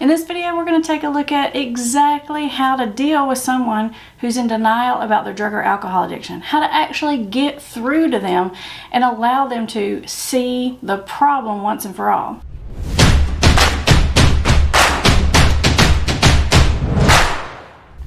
In this video, we're going to take a look at exactly how to deal with someone who's in denial about their drug or alcohol addiction, how to actually get through to them and allow them to see the problem once and for all.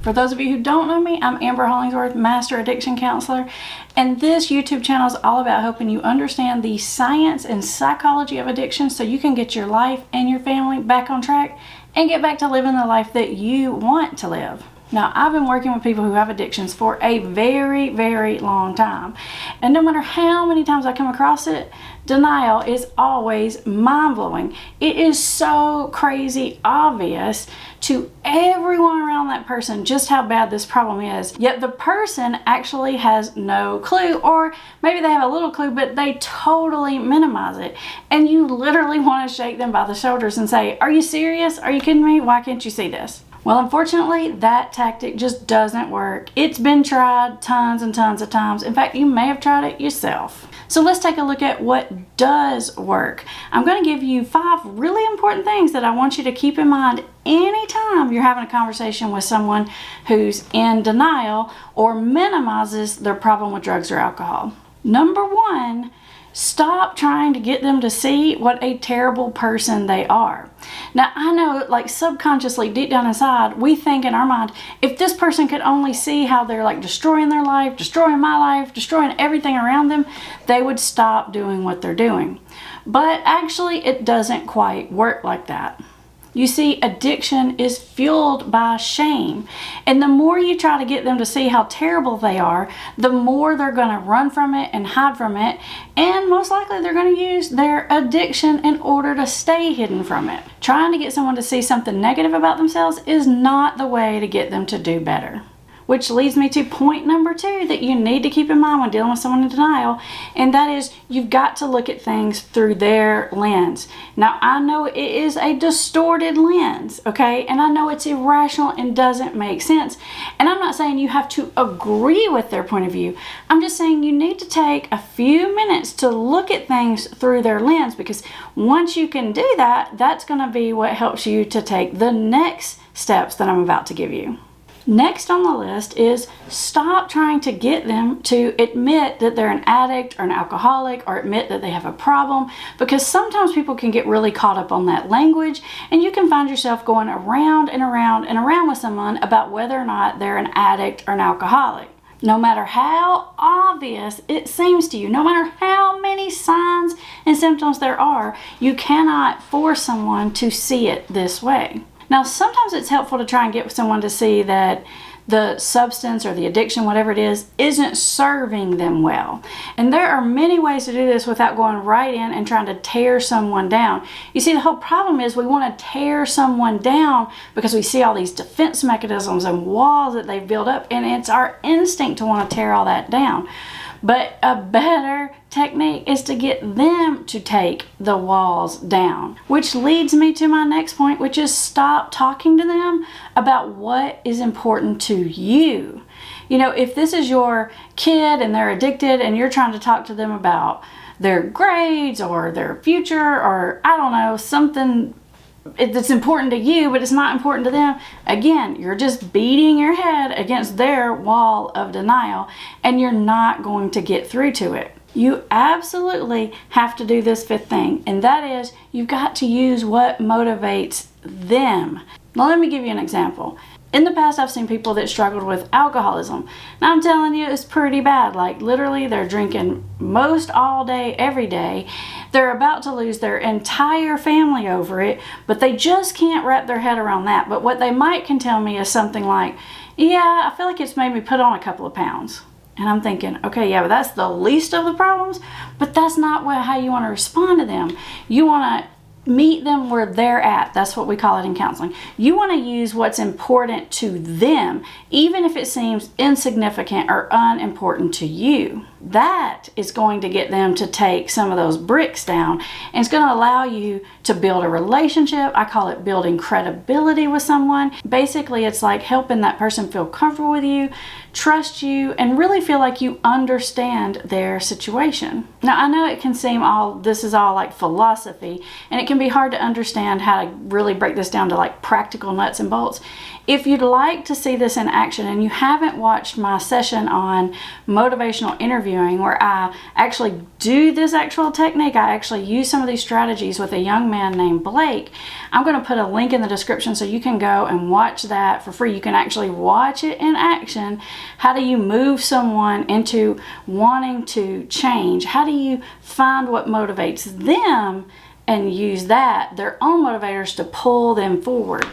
For those of you who don't know me, I'm Amber Hollingsworth, Master Addiction Counselor, and this YouTube channel is all about helping you understand the science and psychology of addiction so you can get your life and your family back on track and get back to living the life that you want to live. Now, I've been working with people who have addictions for a very, very long time, and no matter how many times I come across it, denial is always mind-blowing. It is so crazy obvious to everyone around that person just how bad this problem is, yet the person actually has no clue, or maybe they have a little clue, but they totally minimize it, and you literally want to shake them by the shoulders and say, "Are you serious? Are you kidding me? Why can't you see this?" Well, unfortunately, that tactic just doesn't work. It's been tried tons and tons of times. In fact, you may have tried it yourself. So let's take a look at what does work. I'm going to give you 5 really important things that I want you to keep in mind anytime you're having a conversation with someone who's in denial or minimizes their problem with drugs or alcohol. Number 1, stop trying to get them to see what a terrible person they are. Now, I know, like, subconsciously, deep down inside, we think in our mind, if this person could only see how they're like destroying their life, destroying my life, destroying everything around them, they would stop doing what they're doing. But actually, it doesn't quite work like that. You see, addiction is fueled by shame. And the more you try to get them to see how terrible they are, the more they're going to run from it and hide from it. And most likely they're going to use their addiction in order to stay hidden from it. Trying to get someone to see something negative about themselves is not the way to get them to do better. Which leads me to point number 2 that you need to keep in mind when dealing with someone in denial, and that is you've got to look at things through their lens. Now, I know it is a distorted lens, okay, and I know it's irrational and doesn't make sense, and I'm not saying you have to agree with their point of view. I'm just saying you need to take a few minutes to look at things through their lens, because once you can do that, that's going to be what helps you to take the next steps that I'm about to give you. Next on the list is stop trying to get them to admit that they're an addict or an alcoholic or admit that they have a problem, because sometimes people can get really caught up on that language and you can find yourself going around and around and around with someone about whether or not they're an addict or an alcoholic. No matter how obvious it seems to you, no matter how many signs and symptoms there are, you cannot force someone to see it this way. Now, sometimes it's helpful to try and get someone to see that the substance or the addiction, whatever it is, isn't serving them well. And there are many ways to do this without going right in and trying to tear someone down. You see, the whole problem is we want to tear someone down because we see all these defense mechanisms and walls that they've built up, and it's our instinct to want to tear all that down. But a better technique is to get them to take the walls down. Which leads me to my next point, which is stop talking to them about what is important to you. You know, if this is your kid and they're addicted and you're trying to talk to them about their grades or their future or, I don't know, something that's important to you, but it's not important to them, again, you're just beating your head against their wall of denial, and you're not going to get through to it. You absolutely have to do this 5th thing, and that is you've got to use what motivates them. Now, let me give you an example. In the past, I've seen people that struggled with alcoholism. Now, I'm telling you, it's pretty bad. Like, literally, they're drinking most all day, every day. They're about to lose their entire family over it, but they just can't wrap their head around that. But what they can tell me is something like, "Yeah, I feel like it's made me put on a couple of pounds." And I'm thinking, okay, yeah, but that's the least of the problems, but that's not how you want to respond to them. You want to meet them where they're at. That's what we call it in counseling. You want to use what's important to them, even if it seems insignificant or unimportant to you. that is going to get them to take some of those bricks down, and it's going to allow you to build a relationship. I call it building credibility with someone. Basically, it's like helping that person feel comfortable with you, trust you, and really feel like you understand their situation. Now, I know it can seem this is all like philosophy, and it can be hard to understand how to really break this down to like practical nuts and bolts. If you'd like to see this in action and you haven't watched my session on motivational interviewing, where I actually do this actual technique, I actually use some of these strategies with a young man named Blake, I'm going to put a link in the description so you can go and watch that for free. You can actually watch it in action. How do you move someone into wanting to change? How do you find what motivates them and use that, their own motivators, to pull them forward?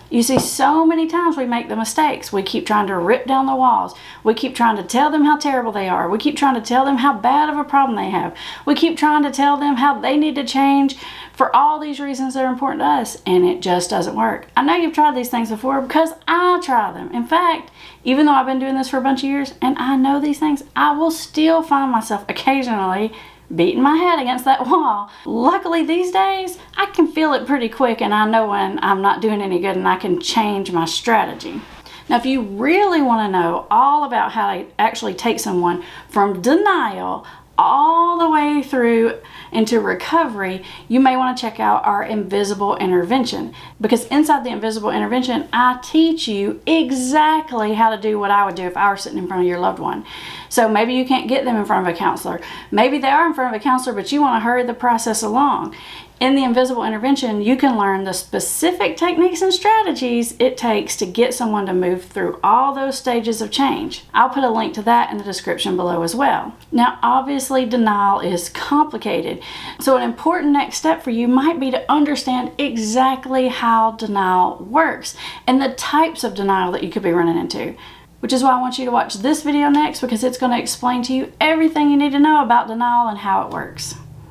You see, so many times we make the mistakes. We keep trying to rip down the walls. We keep trying to tell them how terrible they are. We keep trying to tell them how bad of a problem they have. We keep trying to tell them how they need to change for all these reasons that are important to us, and it just doesn't work. I know you've tried these things before because I try them. In fact, even though I've been doing this for a bunch of years and I know these things, I will still find myself occasionally beating my head against that wall. Luckily these days, I can feel it pretty quick, and I know when I'm not doing any good and I can change my strategy. Now, if you really want to know all about how to actually take someone from denial all the way through into recovery, you may want to check out our invisible intervention, because inside the invisible intervention, I teach you exactly how to do what I would do if I were sitting in front of your loved one. So maybe you can't get them in front of a counselor. Maybe they are in front of a counselor, but you want to hurry the process along. In the invisible intervention, you can learn the specific techniques and strategies it takes to get someone to move through all those stages of change. I'll put a link to that in the description below as well. Now, obviously, denial is complicated. So an important next step for you might be to understand exactly how denial works and the types of denial that you could be running into. Which is why I want you to watch this video next, because it's going to explain to you everything you need to know about denial and how it works.